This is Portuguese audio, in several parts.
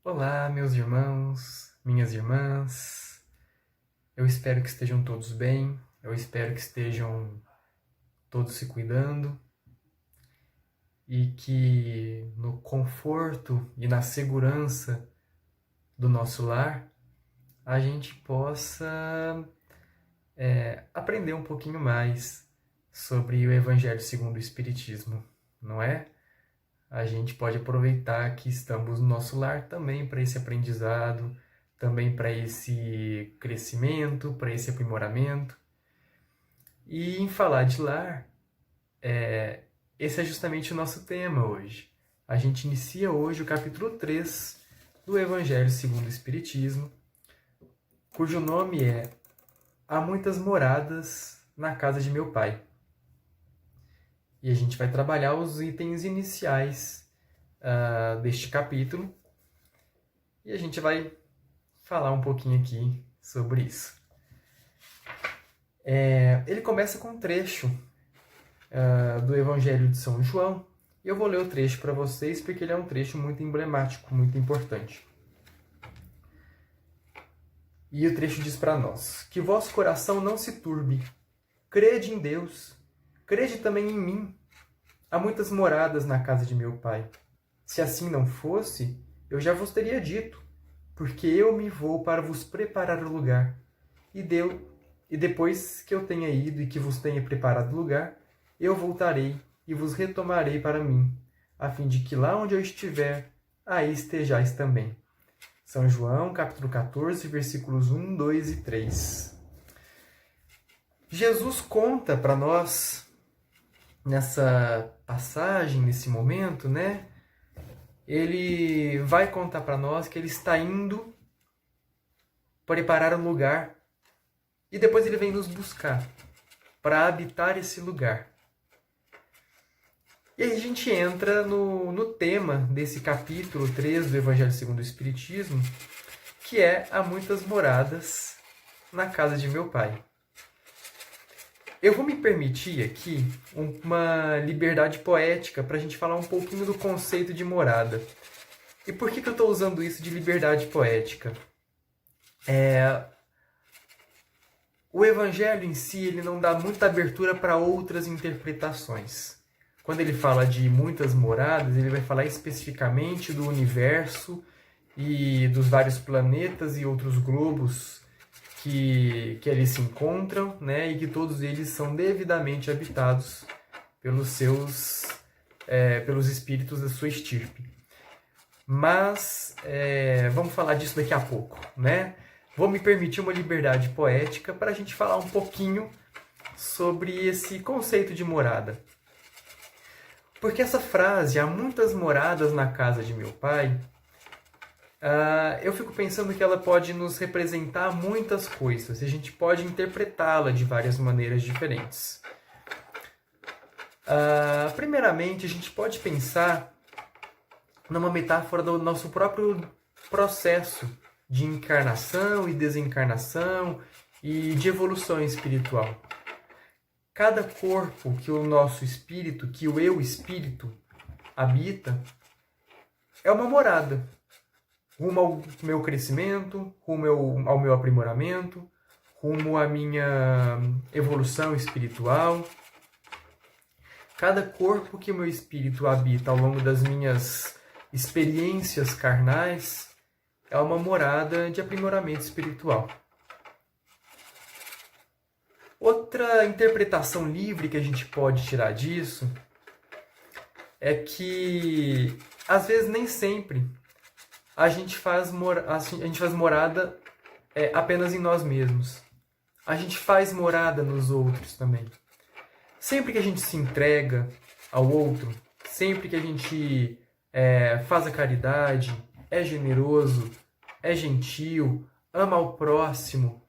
Olá, meus irmãos, minhas irmãs. Eu espero que estejam todos bem, eu espero que estejam todos se cuidando e que no conforto e na segurança do nosso lar a gente possa aprender um pouquinho mais sobre o Evangelho segundo o Espiritismo, não é? A gente pode aproveitar que estamos no nosso lar também para esse aprendizado, também para esse crescimento, para esse aprimoramento. E em falar de lar, esse é justamente o nosso tema hoje. A gente inicia hoje o capítulo 3 do Evangelho segundo o Espiritismo, cujo nome é Há muitas moradas na casa de meu pai. E a gente vai trabalhar os itens iniciais deste capítulo e a gente vai falar um pouquinho aqui sobre isso. Ele começa com um trecho do Evangelho de São João e eu vou ler o trecho para vocês porque ele é um trecho muito emblemático, muito importante. E o trecho diz para nós: que vosso coração não se turbe, crede em Deus, crede também em mim. Há muitas moradas na casa de meu pai. Se assim não fosse, eu já vos teria dito, porque eu me vou para vos preparar o lugar. E depois que eu tenha ido e que vos tenha preparado o lugar, eu voltarei e vos retomarei para mim, a fim de que lá onde eu estiver, aí estejais também. São João, capítulo 14, versículos 1, 2 e 3. Jesus conta para nós, nessa passagem, nesse momento, né? Ele vai contar para nós que ele está indo preparar um lugar e depois ele vem nos buscar para habitar esse lugar. E aí a gente entra no tema desse capítulo 3 do Evangelho segundo o Espiritismo, que é Há muitas moradas na casa de meu pai. Eu vou me permitir aqui uma liberdade poética para a gente falar um pouquinho do conceito de morada. E por que eu estou usando isso de liberdade poética? O Evangelho em si ele não dá muita abertura para outras interpretações. Quando ele fala de muitas moradas, ele vai falar especificamente do universo e dos vários planetas e outros globos que ali se encontram, né, e que todos eles são devidamente habitados pelos espíritos da sua estirpe. Mas vamos falar disso daqui a pouco, né? Vou me permitir uma liberdade poética para a gente falar um pouquinho sobre esse conceito de morada. Porque essa frase, há muitas moradas na casa de meu pai, eu fico pensando que ela pode nos representar muitas coisas. E a gente pode interpretá-la de várias maneiras diferentes. Primeiramente, a gente pode pensar numa metáfora do nosso próprio processo de encarnação e desencarnação e de evolução espiritual. Cada corpo que o nosso espírito, que o eu espírito habita, é uma morada. Rumo ao meu crescimento, rumo ao meu aprimoramento, rumo à minha evolução espiritual. Cada corpo que o meu espírito habita ao longo das minhas experiências carnais é uma morada de aprimoramento espiritual. Outra interpretação livre que a gente pode tirar disso é que, às vezes, nem sempre a gente faz morada apenas em nós mesmos. A gente faz morada nos outros também. Sempre que a gente se entrega ao outro, sempre que a gente faz a caridade, é generoso, é gentil, ama ao próximo,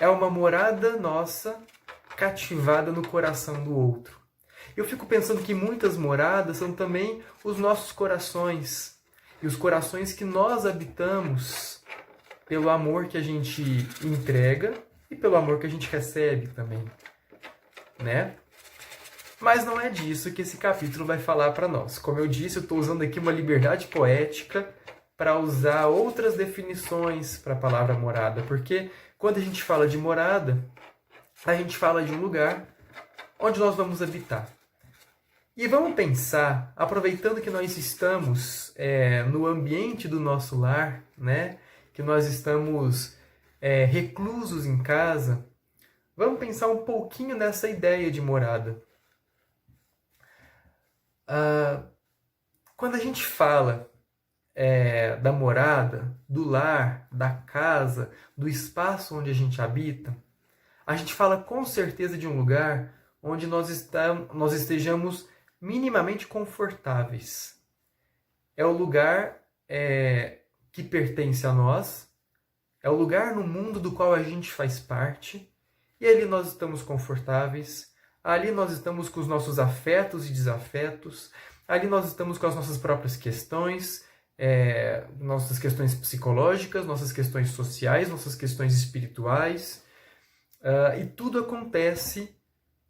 é uma morada nossa cativada no coração do outro. Eu fico pensando que muitas moradas são também os nossos corações. E os corações que nós habitamos pelo amor que a gente entrega e pelo amor que a gente recebe também, né? Mas não é disso que esse capítulo vai falar para nós. Como eu disse, eu estou usando aqui uma liberdade poética para usar outras definições para a palavra morada, porque quando a gente fala de morada, a gente fala de um lugar onde nós vamos habitar. E vamos pensar, aproveitando que nós estamos no ambiente do nosso lar, né? Que nós estamos reclusos em casa, vamos pensar um pouquinho nessa ideia de morada. Quando a gente fala da morada, do lar, da casa, do espaço onde a gente habita, a gente fala com certeza de um lugar onde nós estejamos minimamente confortáveis. É o lugar que pertence a nós, é o lugar no mundo do qual a gente faz parte, e ali nós estamos confortáveis, ali nós estamos com os nossos afetos e desafetos, ali nós estamos com as nossas próprias questões, nossas questões psicológicas, nossas questões sociais, nossas questões espirituais, e tudo acontece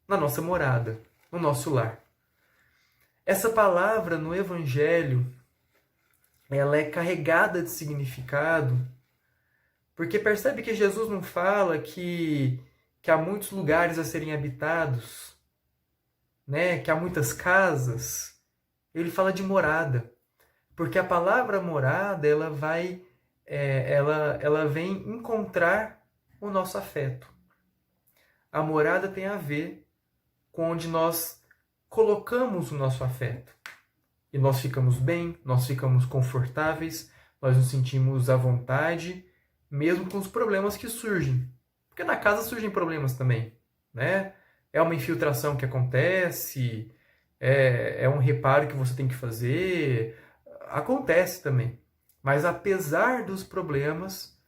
na nossa morada, no nosso lar. Essa palavra no Evangelho, ela é carregada de significado, porque percebe que Jesus não fala que há muitos lugares a serem habitados, né? Que há muitas casas. Ele fala de morada, porque a palavra morada ela vem encontrar o nosso afeto. A morada tem a ver com onde nós colocamos o nosso afeto. E nós ficamos bem, nós ficamos confortáveis, nós nos sentimos à vontade, mesmo com os problemas que surgem. Porque na casa surgem problemas também, né? É uma infiltração que acontece, é um reparo que você tem que fazer, acontece também. Mas apesar dos problemas,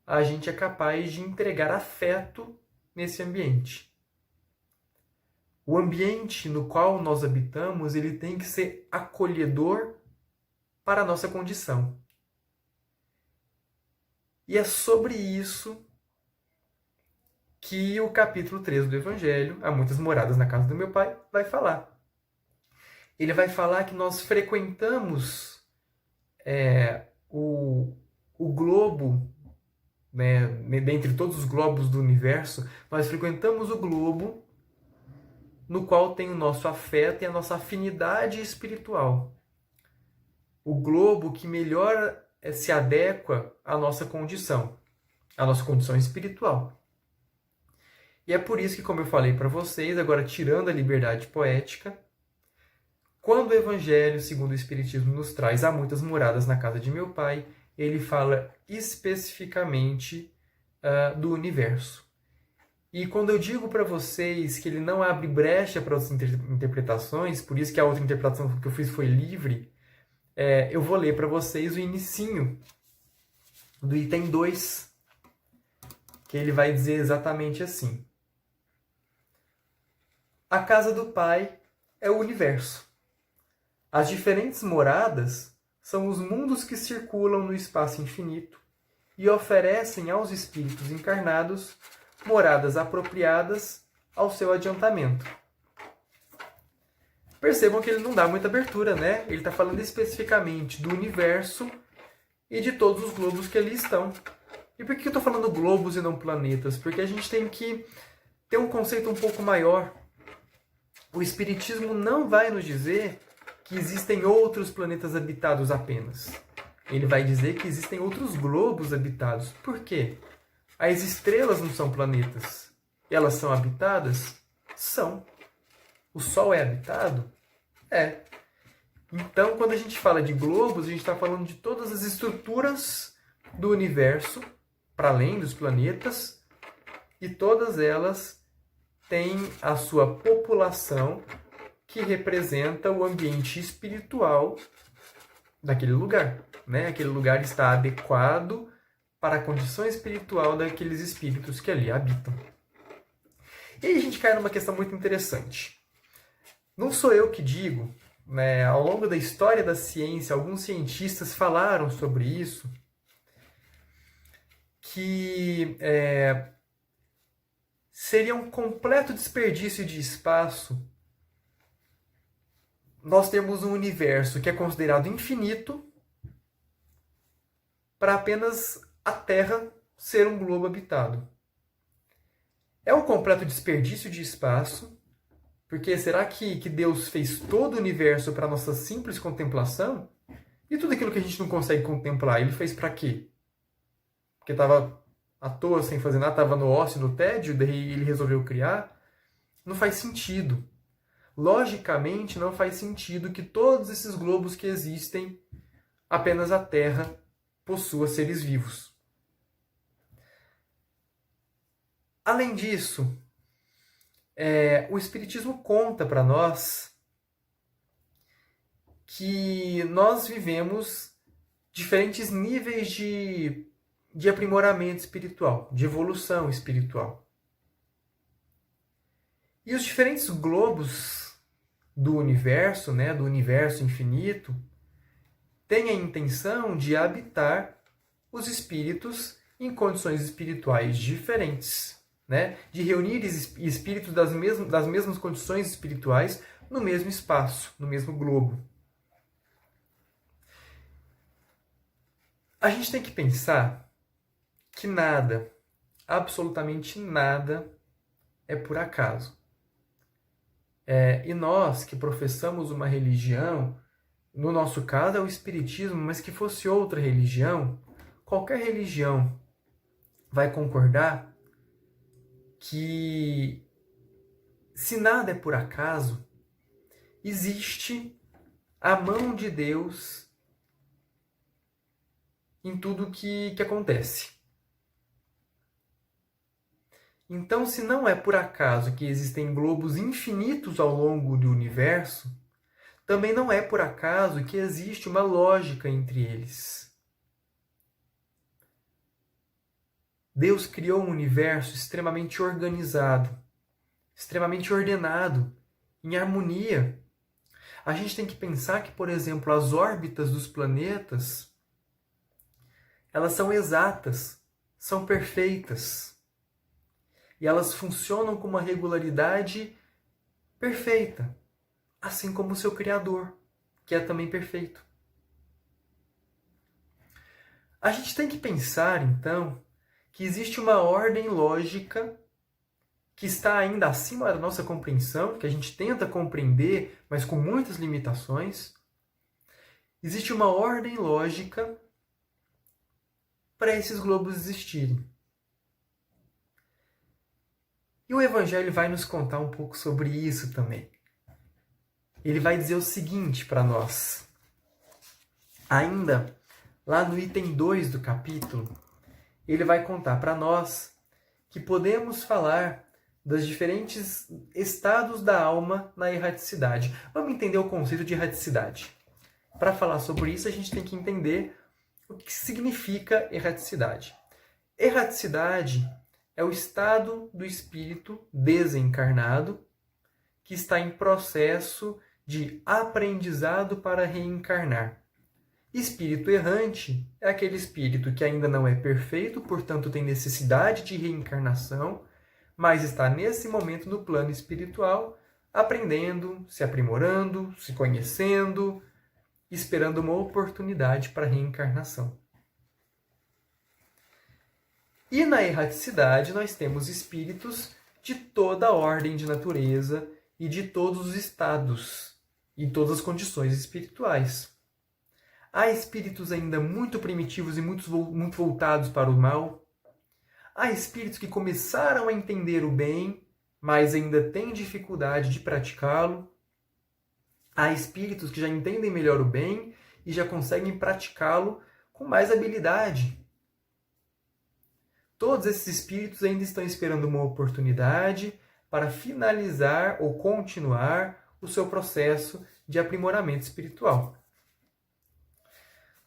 a gente é capaz de entregar afeto nesse ambiente. O ambiente no qual nós habitamos, ele tem que ser acolhedor para a nossa condição. E é sobre isso que o capítulo 3 do Evangelho, Há Muitas Moradas na Casa do Meu Pai, vai falar. Ele vai falar que nós frequentamos o globo, né, dentre todos os globos do universo, nós frequentamos o globo no qual tem o nosso afeto e a nossa afinidade espiritual. O globo que melhor se adequa à nossa condição espiritual. E é por isso que, como eu falei para vocês, agora tirando a liberdade poética, quando o Evangelho, segundo o Espiritismo, nos traz Há Muitas Moradas na Casa de Meu Pai, ele fala especificamente do universo. E quando eu digo para vocês que ele não abre brecha para outras interpretações, por isso que a outra interpretação que eu fiz foi livre, eu vou ler para vocês o inicinho do item 2, que ele vai dizer exatamente assim. A casa do Pai é o universo. As diferentes moradas são os mundos que circulam no espaço infinito e oferecem aos espíritos encarnados moradas apropriadas ao seu adiantamento. Percebam que ele não dá muita abertura, né? Ele está falando especificamente do universo e de todos os globos que ali estão. E por que eu estou falando globos e não planetas? Porque a gente tem que ter um conceito um pouco maior. O Espiritismo não vai nos dizer que existem outros planetas habitados apenas. Ele vai dizer que existem outros globos habitados. Por quê? As estrelas não são planetas. Elas são habitadas? São. O Sol é habitado? É. Então, quando a gente fala de globos, a gente está falando de todas as estruturas do universo, para além dos planetas, e todas elas têm a sua população que representa o ambiente espiritual daquele lugar, né? Aquele lugar está adequado para a condição espiritual daqueles espíritos que ali habitam. E aí a gente cai numa questão muito interessante. Não sou eu que digo, né? Ao longo da história da ciência, alguns cientistas falaram sobre isso, que seria um completo desperdício de espaço nós temos um universo que é considerado infinito para apenas a Terra ser um globo habitado. É um completo desperdício de espaço, porque será que Deus fez todo o universo para nossa simples contemplação? E tudo aquilo que a gente não consegue contemplar, ele fez para quê? Porque estava à toa, sem fazer nada, estava no ócio, no tédio, daí ele resolveu criar? Não faz sentido. Logicamente, não faz sentido que todos esses globos que existem, apenas a Terra possua seres vivos. Além disso, o Espiritismo conta para nós que nós vivemos diferentes níveis de aprimoramento espiritual, de evolução espiritual. E os diferentes globos do universo, né, do universo infinito, têm a intenção de habitar os espíritos em condições espirituais diferentes, né, de reunir espíritos das mesmas condições espirituais no mesmo espaço, no mesmo globo. A gente tem que pensar que nada, absolutamente nada, é por acaso. E nós que professamos uma religião, no nosso caso é o Espiritismo, mas que fosse outra religião, qualquer religião vai concordar que se nada é por acaso, existe a mão de Deus em tudo que acontece. Então, se não é por acaso que existem globos infinitos ao longo do universo, também não é por acaso que existe uma lógica entre eles. Deus criou um universo extremamente organizado, extremamente ordenado, em harmonia. A gente tem que pensar que, por exemplo, as órbitas dos planetas, elas são exatas, são perfeitas. E elas funcionam com uma regularidade perfeita, assim como o seu Criador, que é também perfeito. A gente tem que pensar, então, que existe uma ordem lógica que está ainda acima da nossa compreensão, que a gente tenta compreender, mas com muitas limitações. Existe uma ordem lógica para esses globos existirem. E o Evangelho vai nos contar um pouco sobre isso também. Ele vai dizer o seguinte para nós. Ainda lá no item 2 do capítulo, ele vai contar para nós que podemos falar dos diferentes estados da alma na erraticidade. Vamos entender o conceito de erraticidade. Para falar sobre isso, a gente tem que entender o que significa erraticidade. Erraticidade é o estado do espírito desencarnado que está em processo de aprendizado para reencarnar. Espírito errante é aquele espírito que ainda não é perfeito, portanto tem necessidade de reencarnação, mas está nesse momento no plano espiritual, aprendendo, se aprimorando, se conhecendo, esperando uma oportunidade para reencarnação. E na erraticidade nós temos espíritos de toda a ordem de natureza e de todos os estados e todas as condições espirituais. Há espíritos ainda muito primitivos e muito voltados para o mal. Há espíritos que começaram a entender o bem, mas ainda têm dificuldade de praticá-lo. Há espíritos que já entendem melhor o bem e já conseguem praticá-lo com mais habilidade. Todos esses espíritos ainda estão esperando uma oportunidade para finalizar ou continuar o seu processo de aprimoramento espiritual.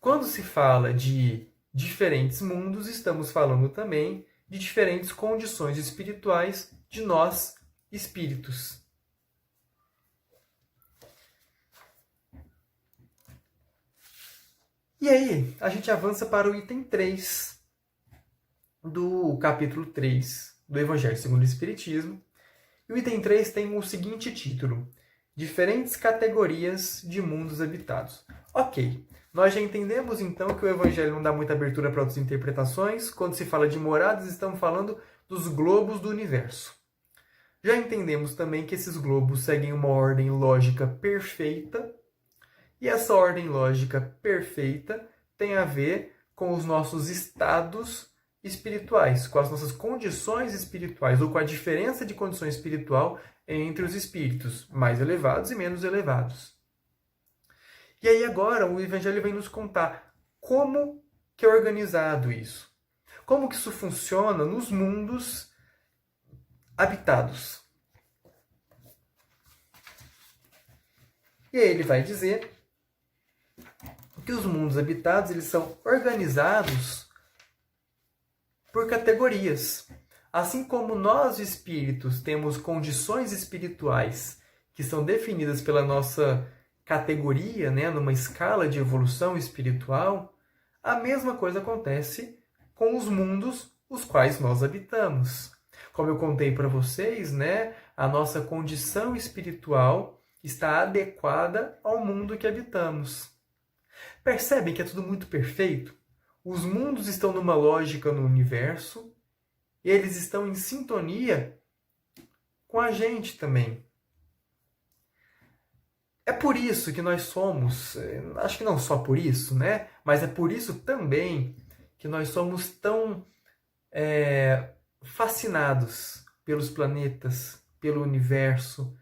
Quando se fala de diferentes mundos, estamos falando também de diferentes condições espirituais de nós, espíritos. E aí, a gente avança para o item 3 do capítulo 3 do Evangelho segundo o Espiritismo. E o item 3 tem o seguinte título: Diferentes categorias de mundos habitados. Ok, nós já entendemos então que o Evangelho não dá muita abertura para outras interpretações. Quando se fala de moradas, estamos falando dos globos do universo. Já entendemos também que esses globos seguem uma ordem lógica perfeita, e essa ordem lógica perfeita tem a ver com os nossos estados espirituais, com as nossas condições espirituais, ou com a diferença de condição espiritual entre os espíritos mais elevados e menos elevados. E aí agora o Evangelho vem nos contar como que é organizado isso. Como que isso funciona nos mundos habitados. E aí ele vai dizer que os mundos habitados eles são organizados por categorias. Assim como nós, espíritos, temos condições espirituais que são definidas pela nossa categoria, né, numa escala de evolução espiritual, a mesma coisa acontece com os mundos os quais nós habitamos. Como eu contei para vocês, né, a nossa condição espiritual está adequada ao mundo que habitamos. Percebem que é tudo muito perfeito? Os mundos estão numa lógica no universo, e eles estão em sintonia com a gente também. É por isso que nós somos, acho que não só por isso, né? Mas é por isso também que nós somos tão fascinados pelos planetas, pelo universo,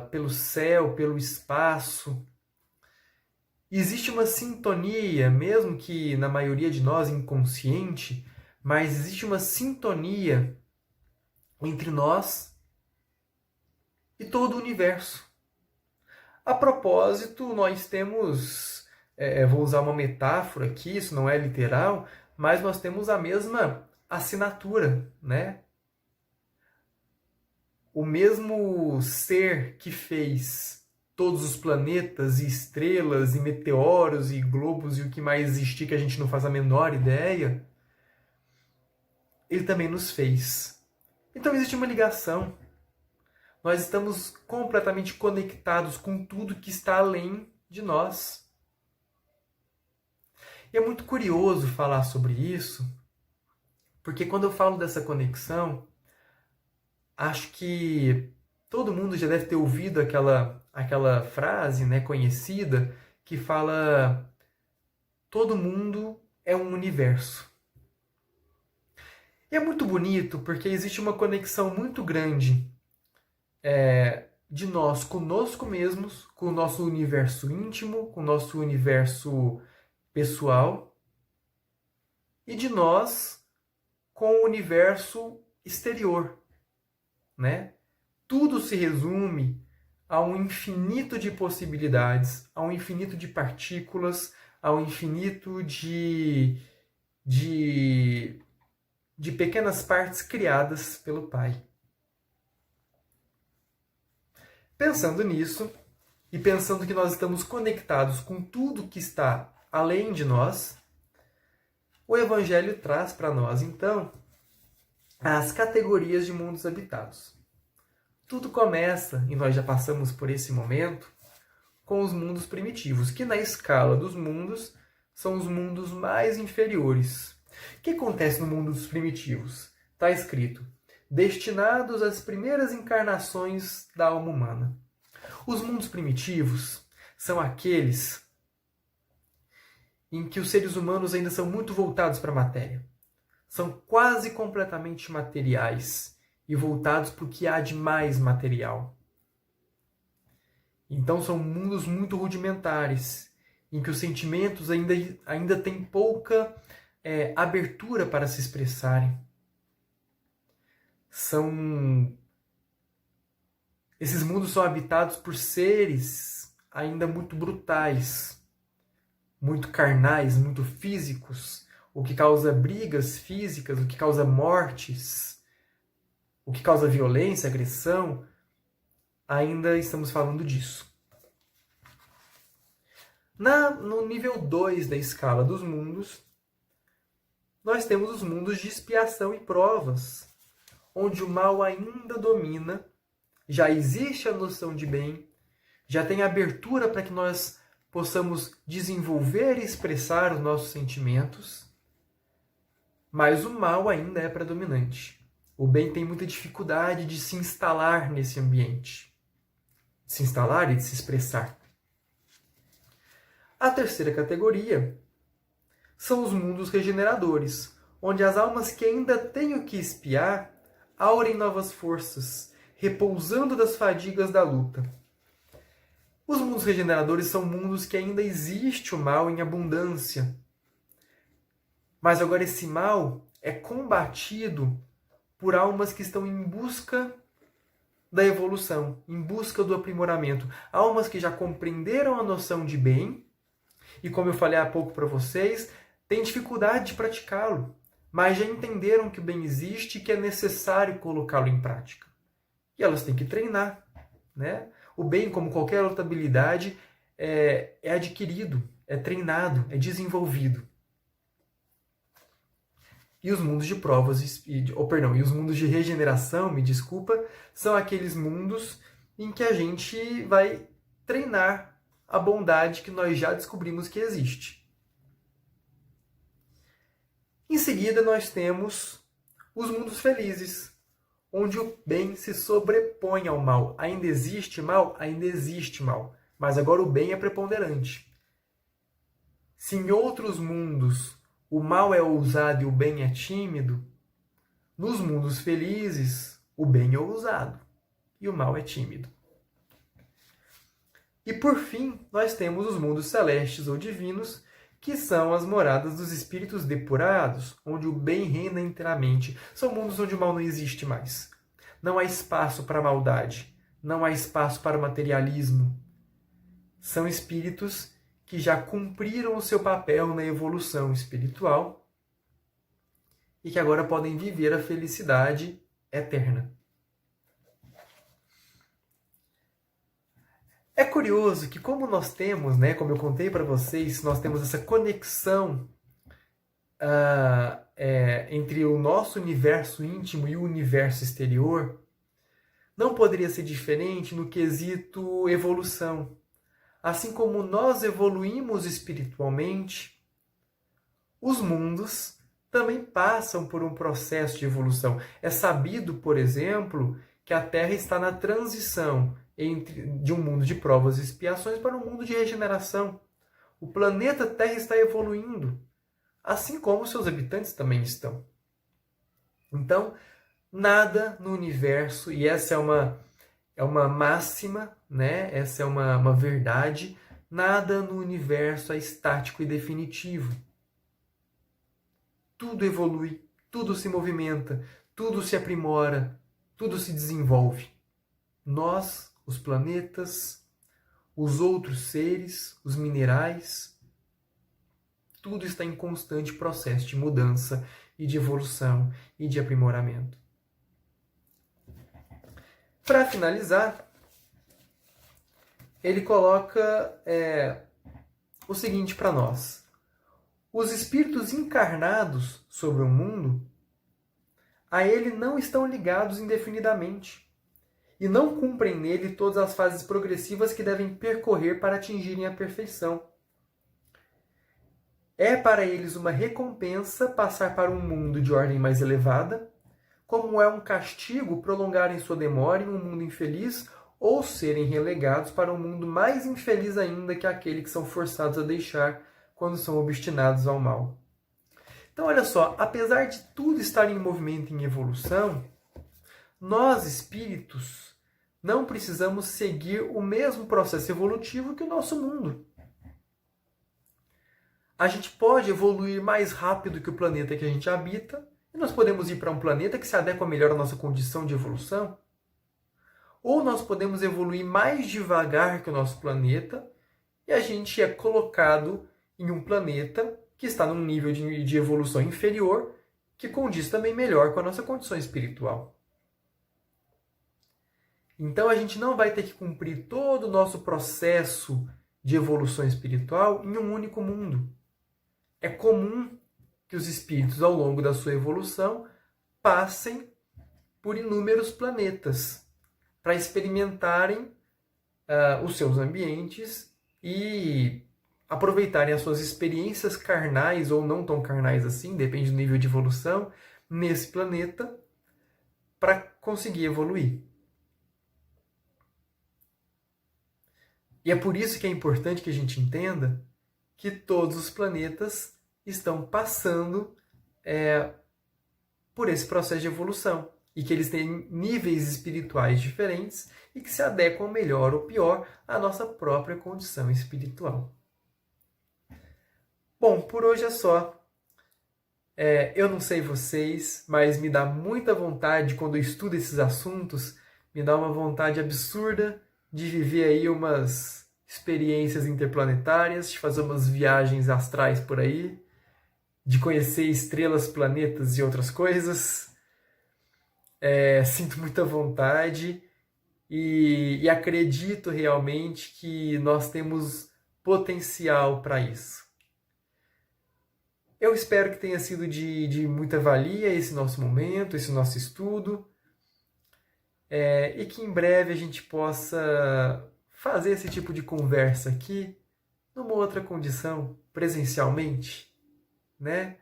pelo céu, pelo espaço. Existe uma sintonia, mesmo que na maioria de nós inconsciente, mas existe uma sintonia entre nós e todo o universo. A propósito, nós temos, vou usar uma metáfora aqui, isso não é literal, mas nós temos a mesma assinatura, né? O mesmo ser que fez todos os planetas e estrelas e meteoros e globos e o que mais existir que a gente não faz a menor ideia, ele também nos fez. Então existe uma ligação. Nós estamos completamente conectados com tudo que está além de nós. E é muito curioso falar sobre isso, porque quando eu falo dessa conexão, acho que todo mundo já deve ter ouvido aquela frase, né, conhecida que fala: todo mundo é um universo. E é muito bonito porque existe uma conexão muito grande de nós conosco mesmos, com o nosso universo íntimo, com o nosso universo pessoal, e de nós com o universo exterior, né? Tudo se resume a um infinito de possibilidades, a um infinito de partículas, a um infinito de pequenas partes criadas pelo Pai. Pensando nisso, e pensando que nós estamos conectados com tudo que está além de nós, o Evangelho traz para nós, então, as categorias de mundos habitados. Tudo começa, e nós já passamos por esse momento, com os mundos primitivos, que na escala dos mundos são os mundos mais inferiores. O que acontece no mundo dos primitivos? Está escrito: destinados às primeiras encarnações da alma humana. Os mundos primitivos são aqueles em que os seres humanos ainda são muito voltados para a matéria. São quase completamente materiais e voltados para o que há de mais material. Então são mundos muito rudimentares, em que os sentimentos ainda têm pouca abertura para se expressarem. Esses mundos são habitados por seres ainda muito brutais, muito carnais, muito físicos, o que causa brigas físicas, o que causa mortes, o que causa violência, agressão. Ainda estamos falando disso. No nível 2 da escala dos mundos, nós temos os mundos de expiação e provas, onde o mal ainda domina, já existe a noção de bem, já tem abertura para que nós possamos desenvolver e expressar os nossos sentimentos, mas o mal ainda é predominante. O bem tem muita dificuldade de se instalar nesse ambiente, de se instalar e de se expressar. A terceira categoria são os mundos regeneradores, onde as almas que ainda têm o que espiar aurem novas forças, repousando das fadigas da luta. Os mundos regeneradores são mundos que ainda existe o mal em abundância. Mas agora esse mal é combatido por almas que estão em busca da evolução, em busca do aprimoramento. Almas que já compreenderam a noção de bem e, como eu falei há pouco para vocês, têm dificuldade de praticá-lo, mas já entenderam que o bem existe e que é necessário colocá-lo em prática. E elas têm que treinar, né? O bem, como qualquer outra habilidade, é adquirido, é treinado, é desenvolvido. E os mundos de provas, e os mundos de regeneração, me desculpa, são aqueles mundos em que a gente vai treinar a bondade que nós já descobrimos que existe. Em seguida, nós temos os mundos felizes, onde o bem se sobrepõe ao mal. Ainda existe mal? Ainda existe mal. Mas agora o bem é preponderante. Se em outros mundos o mal é ousado e o bem é tímido, nos mundos felizes o bem é ousado e o mal é tímido. E por fim, nós temos os mundos celestes ou divinos, que são as moradas dos espíritos depurados, onde o bem reina inteiramente. São mundos onde o mal não existe mais. Não há espaço para a maldade, não há espaço para o materialismo. São espíritos que já cumpriram o seu papel na evolução espiritual e que agora podem viver a felicidade eterna. É curioso que como nós temos, como eu contei para vocês, nós temos essa conexão entre o nosso universo íntimo e o universo exterior, não poderia ser diferente no quesito evolução. Assim como nós evoluímos espiritualmente, os mundos também passam por um processo de evolução. É sabido, por exemplo, que a Terra está na transição de um mundo de provas e expiações para um mundo de regeneração. O planeta Terra está evoluindo, assim como seus habitantes também estão. Então, nada no universo, e essa é uma máxima, essa é uma verdade, nada no universo é estático e definitivo. Tudo evolui, tudo se movimenta, tudo se aprimora, tudo se desenvolve. Nós, os planetas, os outros seres, os minerais, tudo está em constante processo de mudança e de evolução e de aprimoramento. Para finalizar, ele coloca o seguinte para nós. Os espíritos encarnados sobre o mundo, a ele não estão ligados indefinidamente e não cumprem nele todas as fases progressivas que devem percorrer para atingirem a perfeição. É para eles uma recompensa passar para um mundo de ordem mais elevada, como é um castigo prolongarem sua demora em um mundo infeliz ou serem relegados para um mundo mais infeliz ainda que aquele que são forçados a deixar quando são obstinados ao mal. Então, olha só, apesar de tudo estar em movimento e em evolução, nós, espíritos, não precisamos seguir o mesmo processo evolutivo que o nosso mundo. A gente pode evoluir mais rápido que o planeta que a gente habita, e nós podemos ir para um planeta que se adequa melhor à nossa condição de evolução. Ou nós podemos evoluir mais devagar que o nosso planeta, e a gente é colocado em um planeta que está num nível de evolução inferior, que condiz também melhor com a nossa condição espiritual. Então a gente não vai ter que cumprir todo o nosso processo de evolução espiritual em um único mundo. É comum que os espíritos, ao longo da sua evolução, passem por inúmeros planetas para experimentarem os seus ambientes e aproveitarem as suas experiências carnais ou não tão carnais assim, depende do nível de evolução, nesse planeta para conseguir evoluir. E é por isso que é importante que a gente entenda que todos os planetas estão passando por esse processo de evolução e que eles têm níveis espirituais diferentes e que se adequam melhor ou pior à nossa própria condição espiritual. Bom, por hoje é só. Eu não sei vocês, mas me dá muita vontade, quando eu estudo esses assuntos, me dá uma vontade absurda de viver aí umas experiências interplanetárias, de fazer umas viagens astrais por aí, de conhecer estrelas, planetas e outras coisas. Sinto muita vontade e acredito realmente que nós temos potencial para isso. Eu espero que tenha sido de muita valia esse nosso momento, esse nosso estudo, e que em breve a gente possa fazer esse tipo de conversa aqui numa outra condição, presencialmente, né?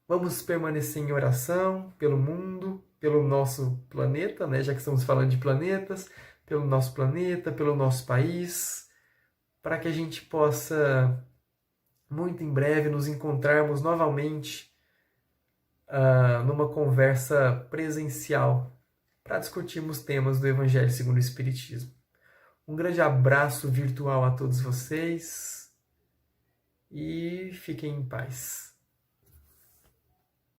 Vamos permanecer em oração pelo mundo, pelo nosso planeta, né? Já que estamos falando de planetas, pelo nosso planeta, pelo nosso país, para que a gente possa muito em breve nos encontrarmos novamente numa conversa presencial para discutirmos temas do Evangelho segundo o Espiritismo. Um grande abraço virtual a todos vocês e fiquem em paz.